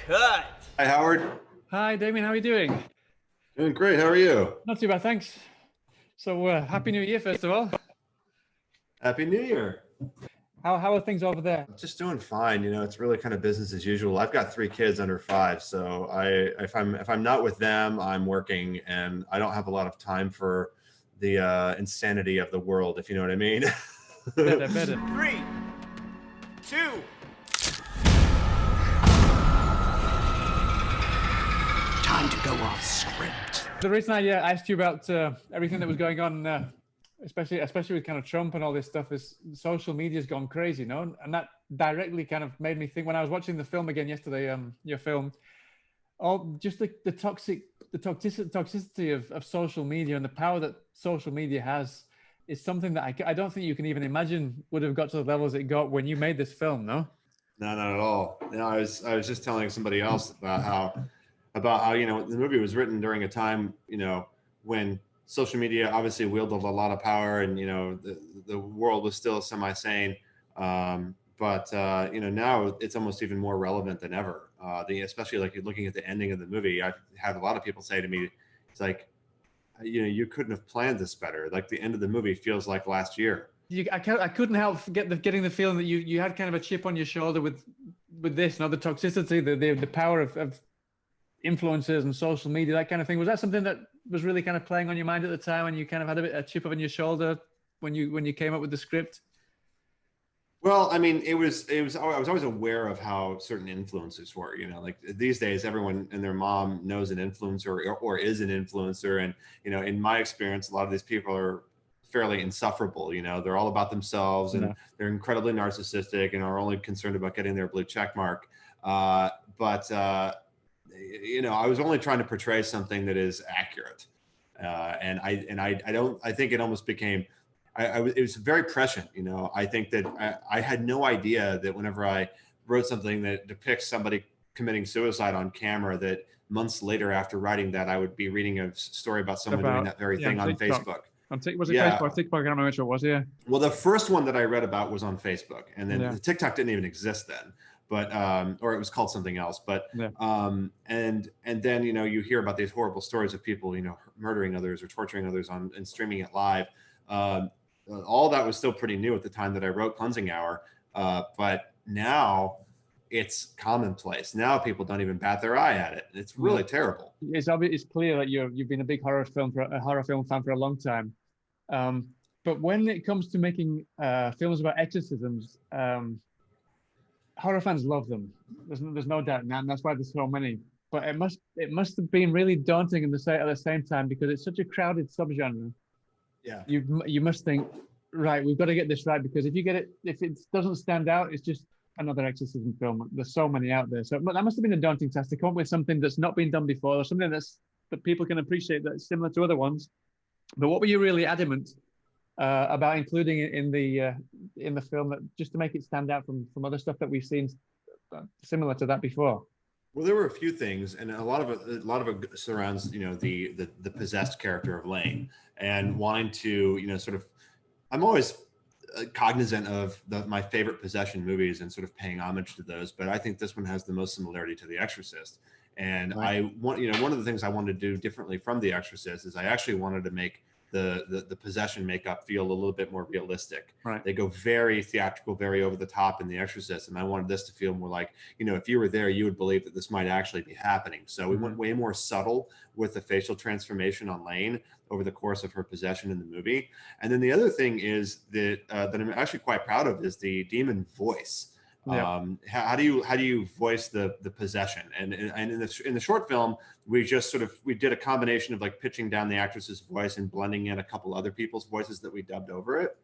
cut. Hi, Howard. Hi, Damien. How are you doing? Doing great. How are you? Not too bad, thanks. So, Happy New Year, first of all. Happy New Year. How are things over there? Just doing fine. You know, it's really kind of business as usual. I've got 3 kids under 5, so if I'm not with them, I'm working, and I don't have a lot of time for the insanity of the world, if you know what I mean. Better. 3, 2. Time to go off script. The reason I asked you about everything that was going on, especially with kind of Trump and all this stuff, is social media's gone crazy, you know, and that directly kind of made me think when I was watching the film again yesterday, your film, just the toxicity of social media and the power that social media has is something that I don't think you can even imagine would have got to the levels it got when you made this film, no? No, not at all. You know, I was just telling somebody else about how you know, the movie was written during a time, you know, when social media obviously wielded a lot of power, and you know, the world was still semi-sane. But you know, now it's almost even more relevant than ever. Especially like looking at the ending of the movie, I've had a lot of people say to me, it's like, you know, you couldn't have planned this better. Like the end of the movie feels like last year. I couldn't help getting the feeling that you had kind of a chip on your shoulder with this, you know, the toxicity, the power of influencers and social media, that kind of thing. Was that something that was really kind of playing on your mind at the time, and you kind of had a chip on your shoulder when you came up with the script? Well, I mean, I was always aware of how certain influencers were, you know, like these days, everyone and their mom knows an influencer or is an influencer. And, you know, in my experience, a lot of these people are fairly insufferable. You know, they're all about themselves, and they're incredibly narcissistic and are only concerned about getting their blue check mark. You know, I was only trying to portray something that is accurate. I think it almost became, it was very prescient. You know, I think that I had no idea that whenever I wrote something that depicts somebody committing suicide on camera, that months later after writing that, I would be reading a story about someone doing that very thing on Facebook. Was it Facebook? TikTok, I don't know which it was, yeah. Well, the first one that I read about was on Facebook, and then the TikTok didn't even exist then, but or it was called something else. But and then, you know, you hear about these horrible stories of people, you know, murdering others or torturing others and streaming it live. All that was still pretty new at the time that I wrote Cleansing Hour, but now it's commonplace. Now people don't even bat their eye at it. It's really terrible. It's clear that you've been a big horror film fan for a long time. But when it comes to making films about exorcisms, horror fans love them. There's no doubt, and that's why there's so many. But it must have been really daunting at the same time, because it's such a crowded subgenre. Yeah. You must think, right, we've got to get this right, because if it doesn't stand out, it's just another exorcism film. There's so many out there. So that must have been a daunting task to come up with something that's not been done before, or something that people can appreciate, that's similar to other ones. But what were you really adamant about including in the film, that just to make it stand out from other stuff that we've seen similar to that before? Well, there were a few things, and a lot of it surrounds, you know, the possessed character of Lane, and wanting to, you know, sort of, I'm always cognizant of my favorite possession movies and sort of paying homage to those, but I think this one has the most similarity to The Exorcist. And right. one of the things I wanted to do differently from The Exorcist is I actually wanted to make the possession makeup feel a little bit more realistic. Right. They go very theatrical, very over the top in The Exorcist, and I wanted this to feel more like, you know, if you were there, you would believe that this might actually be happening. So we went way more subtle with the facial transformation on Lane over the course of her possession in the movie. And then the other thing is that I'm actually quite proud of is the demon voice. Yeah. How do you voice the possession? And in the short film, we did a combination of like pitching down the actress's voice and blending in a couple other people's voices that we dubbed over it.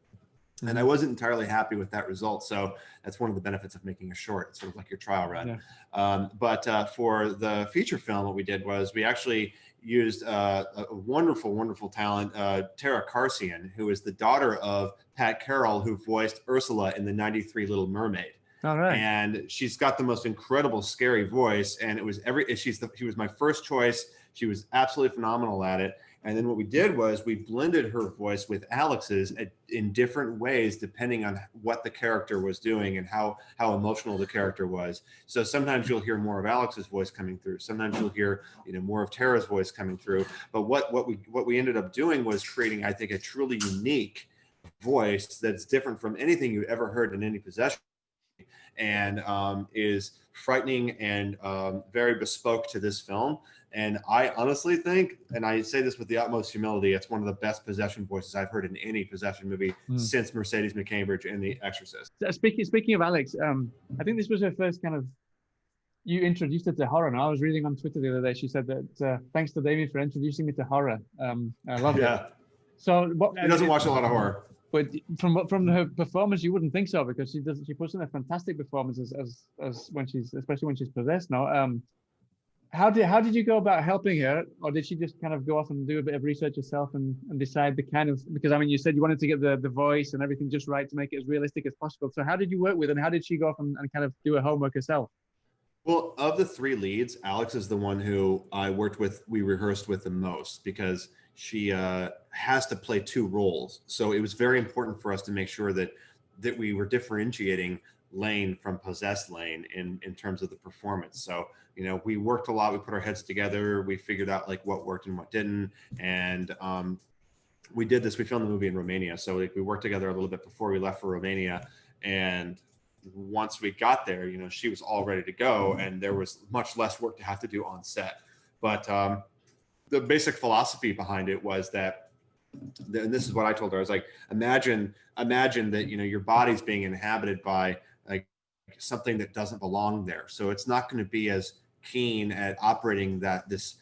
And I wasn't entirely happy with that result. So that's one of the benefits of making a short. It's sort of like your trial run. Yeah. But for the feature film, what we did was we actually used a wonderful, wonderful talent, Tara Carcian, who is the daughter of Pat Carroll, who voiced Ursula in the '93 Little Mermaid. All right. And she's got the most incredible, scary voice. And it was she was my first choice. She was absolutely phenomenal at it. And then what we did was we blended her voice with Alix's in different ways, depending on what the character was doing and how emotional the character was. So sometimes you'll hear more of Alix's voice coming through. Sometimes you'll hear, more of Tara's voice coming through. But what we ended up doing was creating, I think, a truly unique voice that's different from anything you've ever heard in any possession, and is frightening and very bespoke to this film. And I honestly think, and I say this with the utmost humility, it's one of the best possession voices I've heard in any possession movie since Mercedes McCambridge in The Exorcist. Speaking of Alix, I think this was her first kind of, you introduced her to horror. And I was reading on Twitter the other day, she said that thanks to Damien for introducing me to horror. I love it. So She doesn't watch a lot of horror. But from her performance, you wouldn't think so, because she puts in a fantastic performance as when especially when she's possessed now. How did you go about helping her, or did she just kind of go off and do a bit of research herself and decide the kind of, because I mean, you said you wanted to get the voice and everything just right to make it as realistic as possible. So how did you work with her, and how did she go off and kind of do her homework herself? Well, of the three leads, Alix is the one who we rehearsed with the most, because she has to play two roles. So it was very important for us to make sure that we were differentiating Lane from possessed Lane in terms of the performance. So, we worked a lot, we put our heads together, we figured out like what worked and what didn't. And we did this, we filmed the movie in Romania. So we worked together a little bit before we left for Romania. And once we got there, she was all ready to go, and there was much less work to have to do on set. But the basic philosophy behind it was that, and this is what I told her, I was like, imagine that, your body's being inhabited by like something that doesn't belong there. So it's not going to be as keen at operating this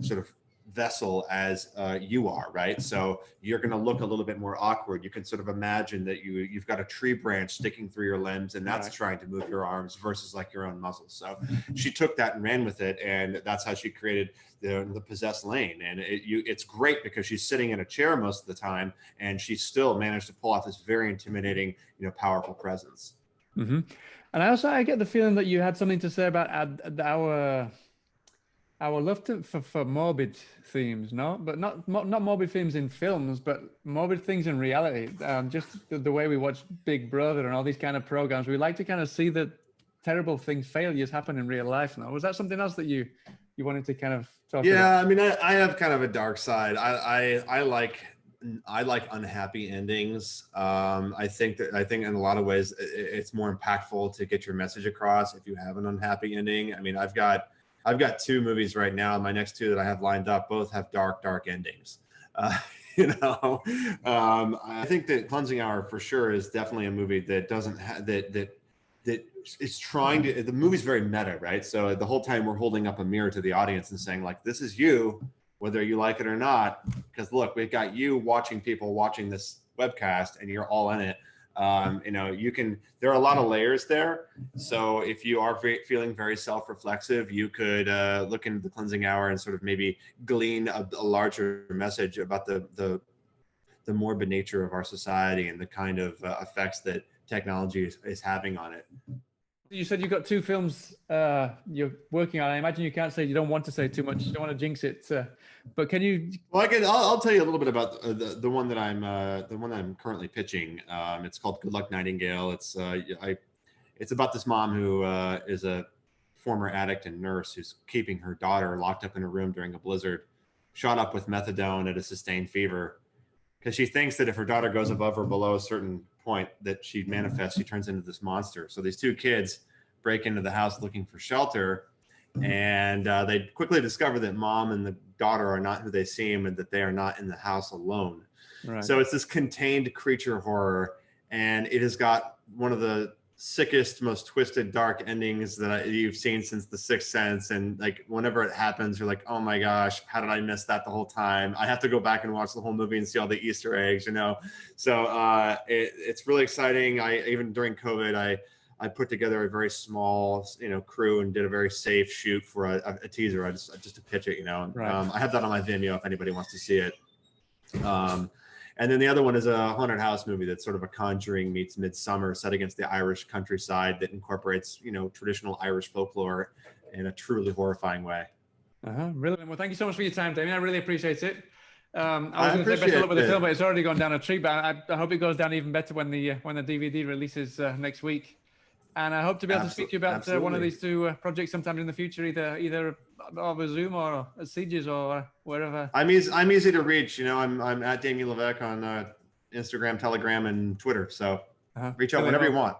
sort of vessel as you are, right? So you're going to look a little bit more awkward. You can sort of imagine that you've got a tree branch sticking through your limbs, and that's trying to move your arms versus like your own muscles. So she took that and ran with it, and that's how she created the possessed Lane. And it's great because she's sitting in a chair most of the time, and she still managed to pull off this very intimidating, powerful presence. Mm-hmm. And I get the feeling that you had something to say about our love for morbid themes, no? But not morbid themes in films, but morbid things in reality. Just the way we watch Big Brother and all these kind of programs, we like to kind of see that terrible things, failures happen in real life. No, was that something else that you wanted to kind of talk about? Yeah, I mean, I have kind of a dark side. I like unhappy endings. I think in a lot of ways it's more impactful to get your message across if you have an unhappy ending. I mean, I've got two movies right now. My next two that I have lined up both have dark endings. I think that Cleansing Hour for sure is definitely a movie that doesn't have that is trying to. The movie's very meta, right? So the whole time we're holding up a mirror to the audience and saying like, "This is you, whether you like it or not." Because look, we've got you watching people watching this webcast, and you're all in it. There are a lot of layers there. So if you are feeling very self-reflexive, you could look into the Cleansing Hour and sort of maybe glean a larger message about the morbid nature of our society and the kind of effects that technology is having on it. You said you've got two films you're working on. I imagine you can't say, you don't want to say too much. You don't want to jinx it. But can you? Well, I'll tell you a little bit about the one that I'm currently pitching. It's called Good Luck Nightingale. It's about this mom who is a former addict and nurse who's keeping her daughter locked up in a room during a blizzard, shot up with methadone at a sustained fever, because she thinks that if her daughter goes above or below a certain point that she manifests, she turns into this monster. So these two kids break into the house looking for shelter, and they quickly discover that mom and the daughter are not who they seem, and that they are not in the house alone. Right. So it's this contained creature horror, and it has got one of the sickest, most twisted, dark endings that you've seen since The Sixth Sense. And like whenever it happens, you're like, oh my gosh, how did I miss that the whole time? I have to go back and watch the whole movie and see all the Easter eggs, So it's really exciting. Even during COVID, I put together a very small, crew and did a very safe shoot for a teaser. Just to pitch it, Right. I have that on my Vimeo if anybody wants to see it. And then the other one is a haunted house movie that's sort of a Conjuring meets Midsummer, set against the Irish countryside, that incorporates, traditional Irish folklore in a truly horrifying way. Brilliant. Well, thank you so much for your time, Damien. I really appreciate it. I was going to say best of appreciate luck with the it. film, but it's already gone down a tree. But I hope it goes down even better when the DVD releases next week. And I hope to be able to speak to you about one of these two projects sometime in the future, either over Zoom or at Sieges or wherever. I'm easy to reach. You know, I'm at Damien LeVeck on Instagram, Telegram, and Twitter. So reach out whenever you want.